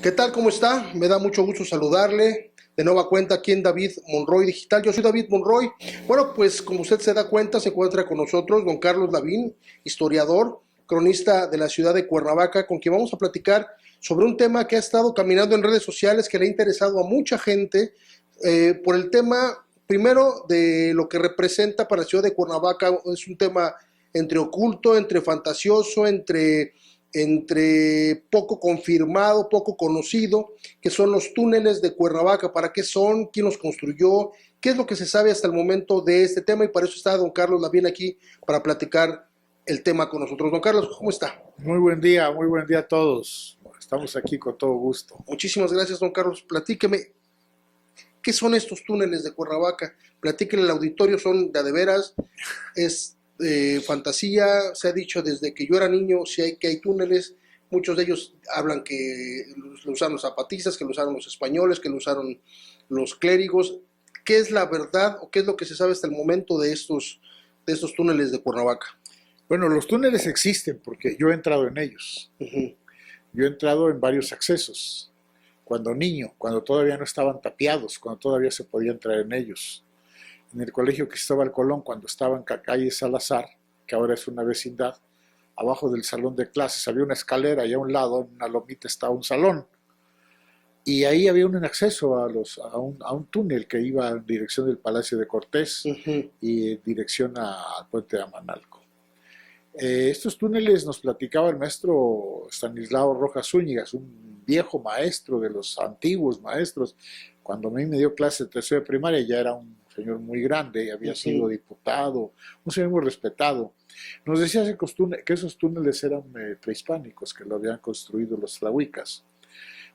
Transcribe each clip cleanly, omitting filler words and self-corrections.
¿Qué tal? ¿Cómo está? Me da mucho gusto saludarle. De nueva cuenta aquí en David Monroy Digital. Yo soy David Monroy. Bueno, pues como usted se da cuenta, se encuentra con nosotros don Carlos Lavín, historiador, cronista de la ciudad de Cuernavaca, con quien vamos a platicar sobre un tema que ha estado caminando en redes sociales, que le ha interesado a mucha gente, por el tema, primero, de lo que representa para la ciudad de Cuernavaca. Es un tema entre oculto, entre fantasioso, entre poco confirmado, poco conocido, que son los túneles de Cuernavaca. ¿Para qué son? ¿Quién los construyó? ¿Qué es lo que se sabe hasta el momento de este tema? Y para eso está don Carlos Lavín aquí para platicar el tema con nosotros. Don Carlos, ¿cómo está? Muy buen día a todos. Estamos aquí con todo gusto. Muchísimas gracias, don Carlos. Platíqueme, ¿qué son estos túneles de Cuernavaca? Platíquenle al auditorio, ¿son de veras? ¿Es fantasía? Se ha dicho desde que yo era niño que hay túneles. Muchos de ellos hablan que lo usaron los zapatistas, que lo usaron los españoles, que lo usaron los clérigos. ¿Qué es la verdad o qué es lo que se sabe hasta el momento de estos túneles de Cuernavaca? Bueno, los túneles existen porque yo he entrado en ellos. Uh-huh. Yo he entrado en varios accesos. Cuando niño, cuando todavía no estaban tapiados, cuando todavía se podía entrar en ellos. En el colegio Cristóbal Colón, cuando estaba en calle Salazar, que ahora es una vecindad, abajo del salón de clases había una escalera y a un lado, en una lomita, estaba un salón. Y ahí había un acceso a un túnel que iba en dirección del Palacio de Cortés y en dirección al puente de Amanalco. Estos túneles nos platicaba el maestro Stanislao Rojas Zúñigas, un viejo maestro de los antiguos maestros. Cuando a mí me dio clase de tercero de primaria ya era un señor muy grande, había sido diputado, un señor muy respetado. Nos decía que esos túneles eran prehispánicos, que lo habían construido los tlahuicas,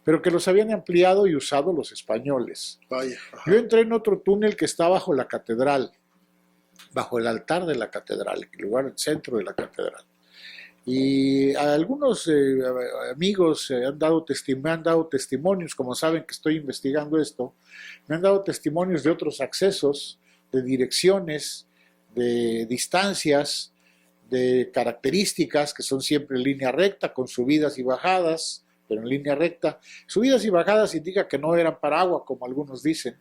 pero que los habían ampliado y usado los españoles. Vaya, Yo entré en otro túnel que está bajo la catedral, bajo el altar de la catedral, el lugar, el centro de la catedral. Y algunos amigos me han dado testimonios, como saben que estoy investigando esto, me han dado testimonios de otros accesos, de direcciones, de distancias, de características que son siempre en línea recta, con subidas y bajadas, pero en línea recta. Subidas y bajadas indica que no eran para agua, como algunos dicen.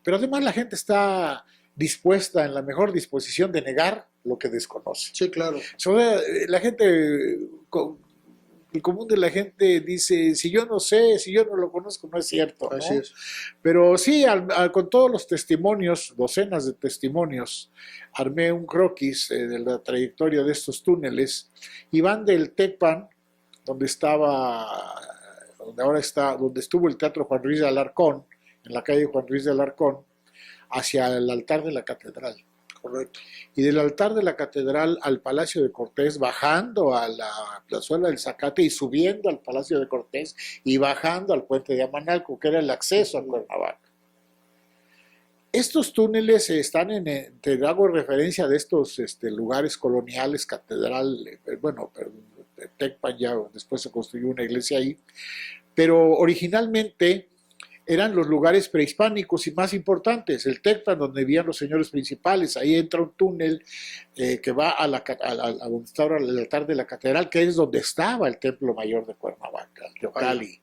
Pero además la gente está dispuesta, en la mejor disposición de negar lo que desconoce. Sí, claro. La gente, el común de la gente dice, si yo no sé, si yo no lo conozco, no es cierto, ¿no? Así es. Pero sí, con todos los testimonios, docenas de testimonios, armé un croquis de la trayectoria de estos túneles y van del Tecpan, donde donde estuvo el Teatro Juan Ruiz de Alarcón, en la calle Juan Ruiz de Alarcón, hacia el altar de la catedral. Correcto. Y del altar de la catedral al Palacio de Cortés, bajando a la plazuela del Zacate y subiendo al Palacio de Cortés y bajando al puente de Amanalco, que era el acceso a Cuernavaca. Estos túneles están te hago referencia de estos lugares coloniales, catedral, Tecpan ya después se construyó una iglesia ahí, pero originalmente eran los lugares prehispánicos y más importantes. El Tecpan, donde vivían los señores principales, ahí entra un túnel que va a donde está ahora el altar de la catedral, que es donde estaba el templo mayor de Cuernavaca, el Teocalli.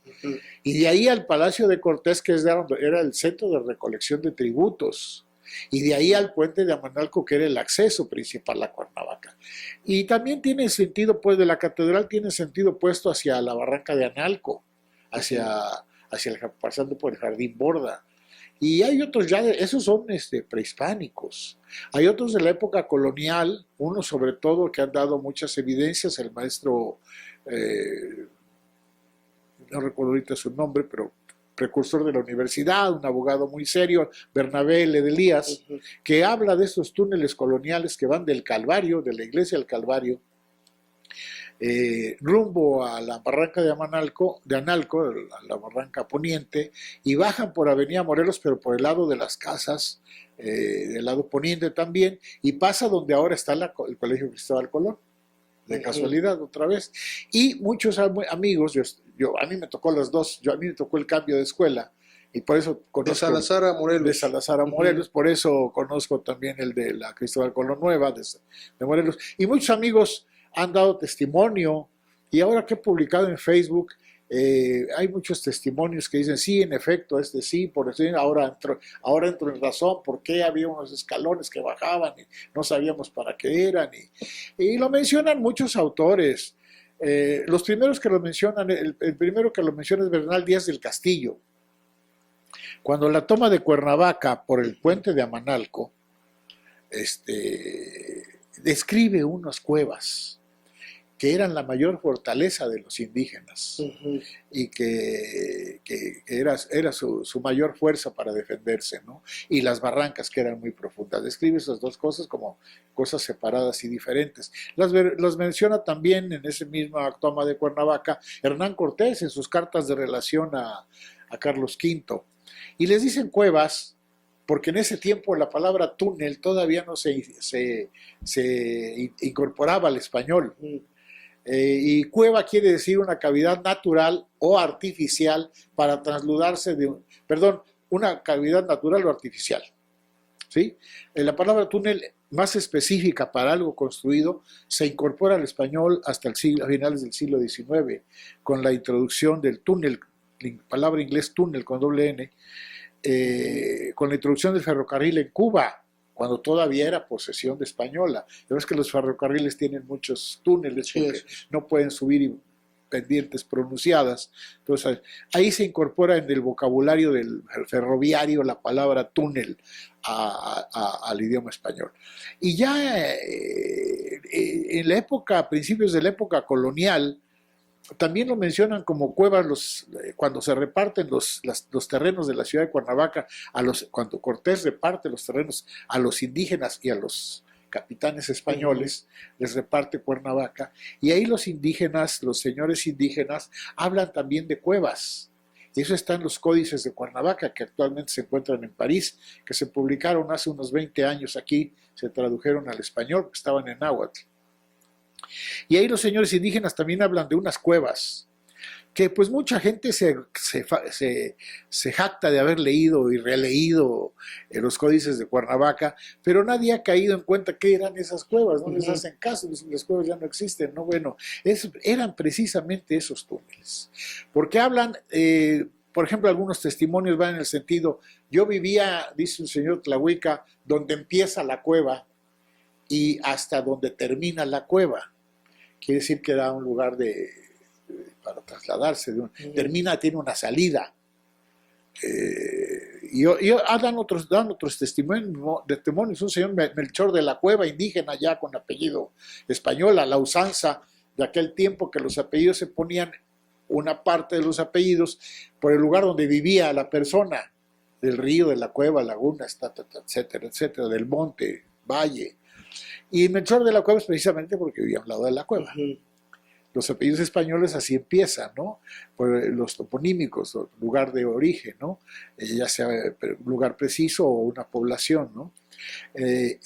Y de ahí al Palacio de Cortés, que era el centro de recolección de tributos. Y de ahí al puente de Amanalco, que era el acceso principal a Cuernavaca. Y también tiene sentido, pues, de la catedral tiene sentido puesto hacia la barranca de Analco, pasando por el Jardín Borda. Y hay otros esos son prehispánicos. Hay otros de la época colonial, uno sobre todo que han dado muchas evidencias, el maestro, no recuerdo ahorita su nombre, pero precursor de la universidad, un abogado muy serio, Bernabé L. de Elías, que habla de estos túneles coloniales que van del Calvario, de la iglesia del Calvario, rumbo a la barranca de Analco, a la barranca poniente, y bajan por Avenida Morelos, pero por el lado de las casas, del lado poniente también, y pasa donde ahora está el Colegio Cristóbal Colón, de casualidad otra vez. Y muchos amigos, a mí me tocó las dos, a mí me tocó el cambio de escuela, y por eso conozco... De Salazar a Morelos. De Salazar a Morelos, por eso conozco también el de la Cristóbal Colón Nueva, de Morelos. Y muchos amigos han dado testimonio Y ahora que he publicado en Facebook, hay muchos testimonios que dicen, sí, en efecto, sí, por eso ahora entro en razón, porque había unos escalones que bajaban y no sabíamos para qué eran. Y lo mencionan muchos autores. Los primeros que lo mencionan, el primero que lo menciona es Bernal Díaz del Castillo. Cuando la toma de Cuernavaca por el puente de Amanalco, describe unas cuevas que eran la mayor fortaleza de los indígenas y que era su mayor fuerza para defenderse, ¿no? Y las barrancas que eran muy profundas. Describe esas dos cosas como cosas separadas y diferentes. Las menciona también en ese mismo toma de Cuernavaca Hernán Cortés en sus cartas de relación a Carlos V. Y les dicen cuevas porque en ese tiempo la palabra túnel todavía no se incorporaba al español. Y cueva quiere decir una cavidad natural o artificial para trasludarse una cavidad natural o artificial. ¿Sí? La palabra túnel más específica para algo construido se incorpora al español hasta a finales del siglo XIX, con la introducción del túnel, palabra inglés túnel con doble N, con la introducción del ferrocarril en Cuba, cuando todavía era posesión de española. Ya ves que los ferrocarriles tienen muchos túneles porque no pueden subir pendientes pronunciadas. Entonces, ahí se incorpora en el vocabulario del ferroviario la palabra túnel al idioma español. Y ya en la época, a principios de la época colonial, también lo mencionan como cuevas cuando se reparten los terrenos de la ciudad de Cuernavaca, cuando Cortés reparte los terrenos a los indígenas y a los capitanes españoles, les reparte Cuernavaca, y ahí los indígenas, los señores indígenas, hablan también de cuevas. Y eso está en los códices de Cuernavaca, que actualmente se encuentran en París, que se publicaron hace unos 20 años aquí, se tradujeron al español, que estaban en náhuatl. Y ahí los señores indígenas también hablan de unas cuevas, que pues mucha gente se jacta de haber leído y releído los códices de Cuernavaca, pero nadie ha caído en cuenta qué eran esas cuevas, no les hacen caso, las cuevas ya no existen, ¿no? Bueno, eran precisamente esos túneles, porque hablan, por ejemplo, algunos testimonios van en el sentido, yo vivía, dice un señor Tlahuica, donde empieza la cueva y hasta donde termina la cueva. Quiere decir que era un lugar para trasladarse. Tiene una salida. Dan otros testimonios. Un señor Melchor de la Cueva, indígena ya con apellido español, a la usanza de aquel tiempo que los apellidos se ponían una parte de los apellidos por el lugar donde vivía la persona, del río, de la cueva, laguna, etcétera, etcétera, del monte, valle. Y Melchor de la Cueva es precisamente porque vivía a un lado de la cueva. Los apellidos españoles así empiezan, ¿no? Por los toponímicos, lugar de origen, ¿no? Ya sea un lugar preciso o una población, ¿no?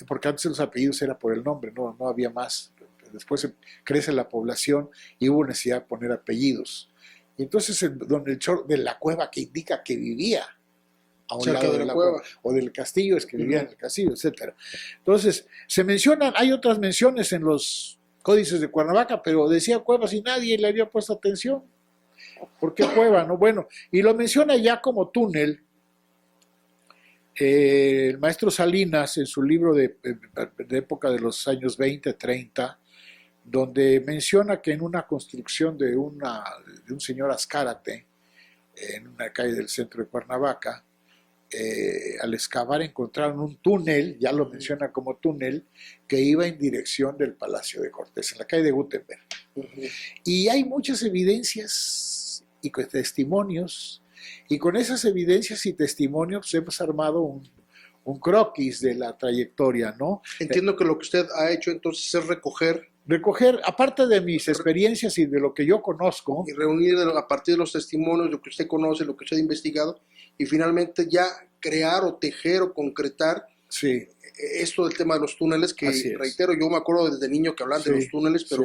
Porque antes los apellidos era por el nombre, no había más. Después crece la población y hubo necesidad de poner apellidos. Y entonces don Melchor de la Cueva, que indica que vivía a un lado de la cueva, o del castillo, es que vivía en el castillo, etc. Entonces, hay otras menciones en los códices de Cuernavaca, pero decía cuevas y nadie le había puesto atención. ¿Por qué cueva? No, bueno, y lo menciona ya como túnel el maestro Salinas en su libro de época de los años 20, 30, donde menciona que en una construcción de un señor Azcárate, en una calle del centro de Cuernavaca, al excavar encontraron un túnel, ya lo menciona como túnel, que iba en dirección del Palacio de Cortés, en la calle de Gutenberg. Y hay muchas evidencias y testimonios, y con esas evidencias y testimonios hemos armado un croquis de la trayectoria, ¿no? Entiendo que lo que usted ha hecho entonces es recoger, aparte de mis experiencias y de lo que yo conozco, y reunir a partir de los testimonios, lo que usted conoce, lo que usted ha investigado, y finalmente ya crear o tejer o concretar esto del tema de los túneles, que reitero, yo me acuerdo desde niño que hablaban de los túneles, pero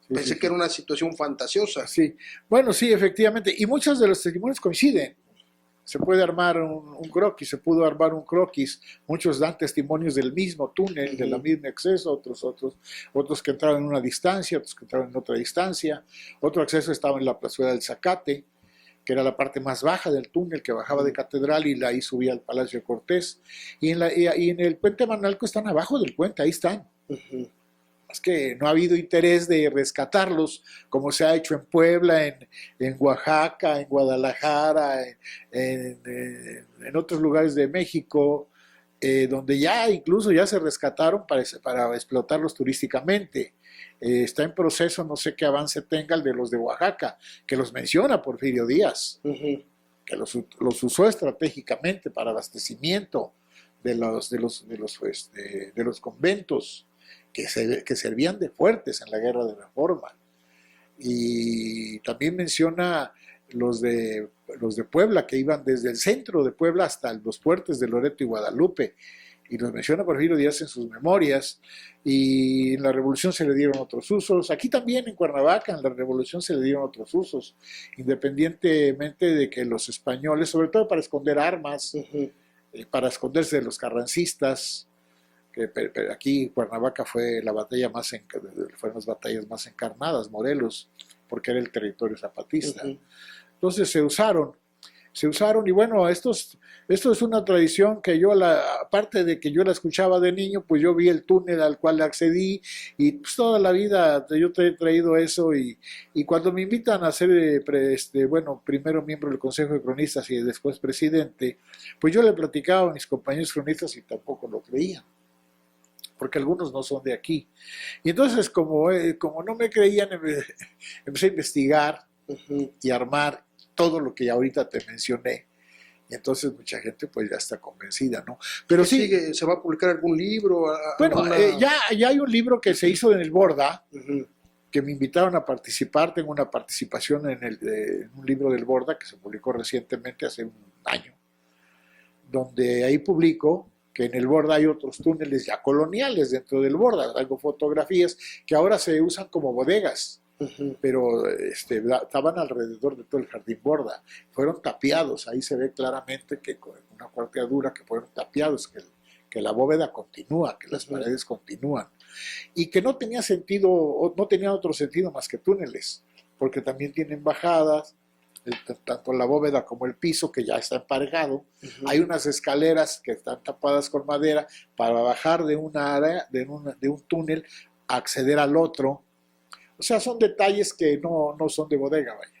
pensé que era una situación fantasiosa. Sí, bueno, sí, efectivamente, y muchos de los testimonios coinciden. Se puede armar un croquis, se pudo armar un croquis. Muchos dan testimonios del mismo túnel, de la misma acceso, otros que entraron en una distancia, otros que entraron en otra distancia. Otro acceso estaba en la plazuela del Zacate, que era la parte más baja del túnel que bajaba de Catedral y ahí subía al Palacio de Cortés. Y en el puente Manalco están abajo del puente, ahí están. Es que no ha habido interés de rescatarlos como se ha hecho en Puebla, en Oaxaca, en Guadalajara, en otros lugares de México, donde ya incluso ya se rescataron para explotarlos turísticamente. Está en proceso, no sé qué avance tenga el de los de Oaxaca, que los menciona Porfirio Díaz, que los usó estratégicamente para abastecimiento de los conventos que servían de fuertes en la guerra de Reforma. Y también menciona los de Puebla, que iban desde el centro de Puebla hasta los fuertes de Loreto y Guadalupe, y los menciona Porfirio Díaz en sus memorias. Y en la Revolución se le dieron otros usos. Aquí también en Cuernavaca, en la Revolución se le dieron otros usos, independientemente de que los españoles, sobre todo para esconder armas, para esconderse de los carrancistas, que aquí Cuernavaca fue la batalla fueron las batallas más encarnadas, Morelos, porque era el territorio zapatista. Entonces se usaron y bueno, esto es una tradición que yo, aparte de que yo la escuchaba de niño, pues yo vi el túnel al cual accedí y pues toda la vida yo te he traído eso y cuando me invitan a ser, primero miembro del Consejo de Cronistas y después presidente, pues yo le platicaba a mis compañeros cronistas y tampoco lo creían, porque algunos no son de aquí. Y entonces, como no me creían, empecé a investigar y armar todo lo que ahorita te mencioné. Y entonces mucha gente pues ya está convencida, ¿no? Pero sí, ¿se va a publicar algún libro? Bueno, ya hay un libro que se hizo en el Borda, que me invitaron a participar. Tengo una participación en un libro del Borda que se publicó recientemente, hace un año, donde ahí publico que en el Borda hay otros túneles ya coloniales dentro del Borda. Hago fotografías que ahora se usan como bodegas, pero estaban alrededor de todo el jardín Borda. Fueron tapiados, ahí se ve claramente que con una cuarteadura que fueron tapiados, que la bóveda continúa, que las paredes continúan. Y que no tenía sentido, no tenía otro sentido más que túneles, porque también tienen bajadas, tanto la bóveda como el piso, que ya está emparejado. Hay unas escaleras que están tapadas con madera para bajar de una área, de un túnel, a acceder al otro. O sea, son detalles que no son de bodega, vaya.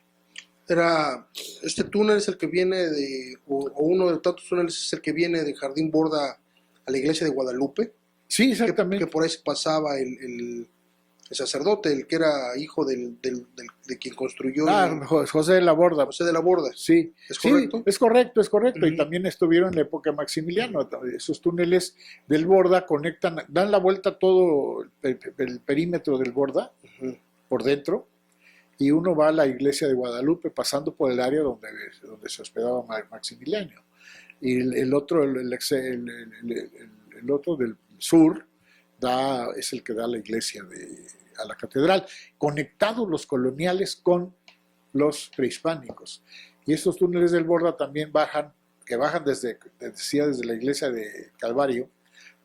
Este túnel es el que viene o uno de tantos túneles es el que viene de Jardín Borda a la iglesia de Guadalupe. Sí, exactamente. Que por ahí pasaba el sacerdote, el que era hijo de quien construyó. José de la Borda. José de la Borda. Sí. ¿Es correcto? Sí, es correcto. Y también estuvieron en la época de Maximiliano. Esos túneles del Borda dan la vuelta a todo el perímetro del Borda, por dentro, y uno va a la iglesia de Guadalupe pasando por el área donde se hospedaba Maximiliano. Y el otro del sur es el que da a la iglesia a la catedral, conectados los coloniales con los prehispánicos. Y estos túneles del Borda también bajan desde la iglesia de Calvario,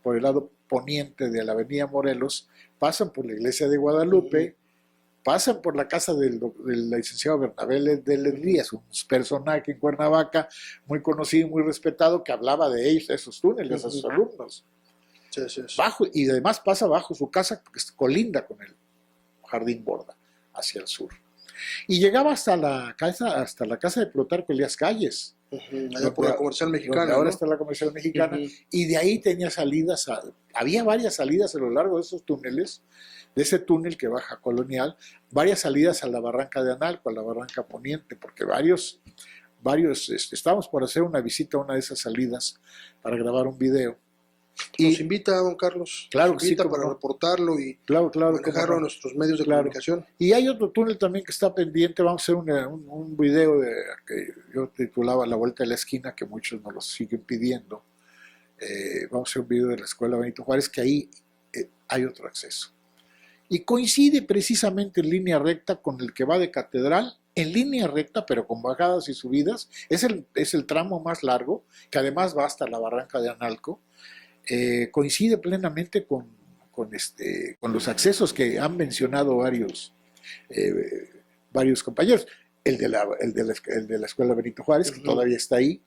por el lado poniente de la avenida Morelos, pasan por la iglesia de Guadalupe, pasan por la casa del licenciado Bernabé de Ledrías, un personaje en Cuernavaca muy conocido y muy respetado, que hablaba de ellos, de esos túneles, a sus alumnos. Sí. Y además pasa bajo su casa, que colinda con el Jardín Borda, hacia el sur. Y llegaba hasta la casa de Plutarco Elías Calles. Allá por la Comercial Mexicana. Ahora está la Comercial Mexicana. Y de ahí tenía salidas, había varias salidas a lo largo de esos túneles, de ese túnel que baja Colonial, varias salidas a la barranca de Analco, a la barranca poniente, porque varios estábamos por hacer una visita a una de esas salidas para grabar un video. Nos invita, don Carlos. Claro, nos invita para reportarlo y manejarlo en nuestros medios de comunicación. Y hay otro túnel también que está pendiente. Vamos a hacer un video que yo titulaba La Vuelta de la Esquina, que muchos nos lo siguen pidiendo. Vamos a hacer un video de la Escuela Benito Juárez, que ahí hay otro acceso. Y coincide precisamente en línea recta con el que va de Catedral en línea recta, pero con bajadas y subidas. Es el tramo más largo, que además va hasta la barranca de Analco. Coincide plenamente con los accesos que han mencionado varios compañeros. El de la Escuela Benito Juárez, que todavía está ahí.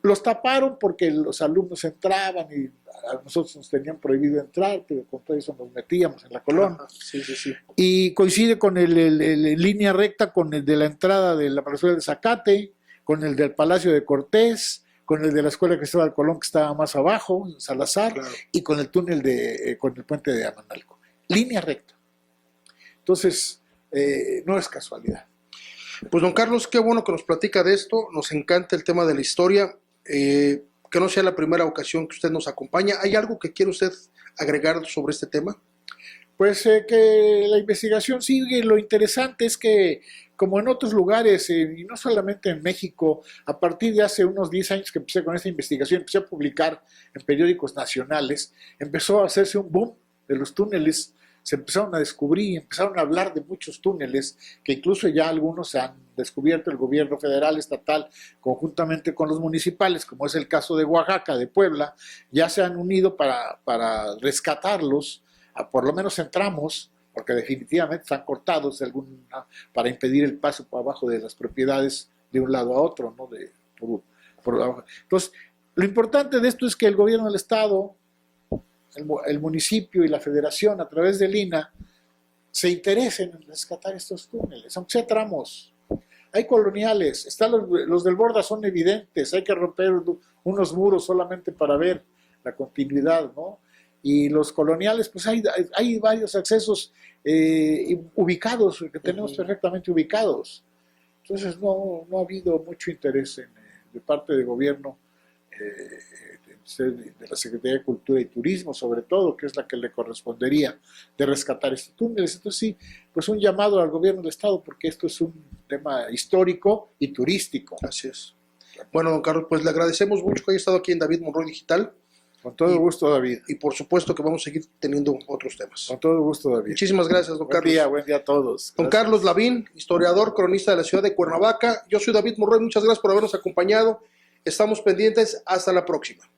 Los taparon porque los alumnos entraban y a nosotros nos tenían prohibido entrar, pero con todo eso nos metíamos en la colonia. Sí, sí, sí. Y coincide con el línea recta con el de la entrada de la Plazuela de Zacate, con el del Palacio de Cortés, con el de la Escuela Cristóbal Colón, que estaba más abajo, en Salazar, claro, y con el túnel con el puente de Amanalco. Línea recta. Entonces, no es casualidad. Pues don Carlos, qué bueno que nos platica de esto, nos encanta el tema de la historia, que no sea la primera ocasión que usted nos acompaña. ¿Hay algo que quiere usted agregar sobre este tema? Pues que la investigación sigue. Lo interesante es que, como en otros lugares, y no solamente en México, a partir de hace unos 10 años que empecé con esta investigación, empecé a publicar en periódicos nacionales, empezó a hacerse un boom de los túneles. Se empezaron a descubrir, empezaron a hablar de muchos túneles, que incluso ya algunos se han descubierto el gobierno federal, estatal, conjuntamente con los municipales, como es el caso de Oaxaca, de Puebla, ya se han unido para rescatarlos, por lo menos en tramos, porque definitivamente están cortados para impedir el paso por abajo de las propiedades de un lado a otro, ¿no? Por abajo. Entonces, lo importante de esto es que el gobierno del Estado, el municipio y la federación a través del INAH se interesen en rescatar estos túneles, aunque sea tramos. Hay coloniales, los del Borda son evidentes, hay que romper unos muros solamente para ver la continuidad, ¿no? Y los coloniales, pues hay varios accesos ubicados, que tenemos perfectamente ubicados. Entonces no ha habido mucho interés de parte del gobierno, de la Secretaría de Cultura y Turismo, sobre todo, que es la que le correspondería de rescatar estos túneles. Entonces sí, pues un llamado al gobierno del Estado, porque esto es un tema histórico y turístico. Así es. Bueno, don Carlos, pues le agradecemos mucho que haya estado aquí en David Monroy Digital. Con todo gusto, David. Y por supuesto que vamos a seguir teniendo otros temas. Con todo gusto, David. Muchísimas gracias, don Carlos. Buen día a todos. Don Carlos Lavín, historiador, cronista de la ciudad de Cuernavaca. Yo soy David Monroy, muchas gracias por habernos acompañado. Estamos pendientes, hasta la próxima.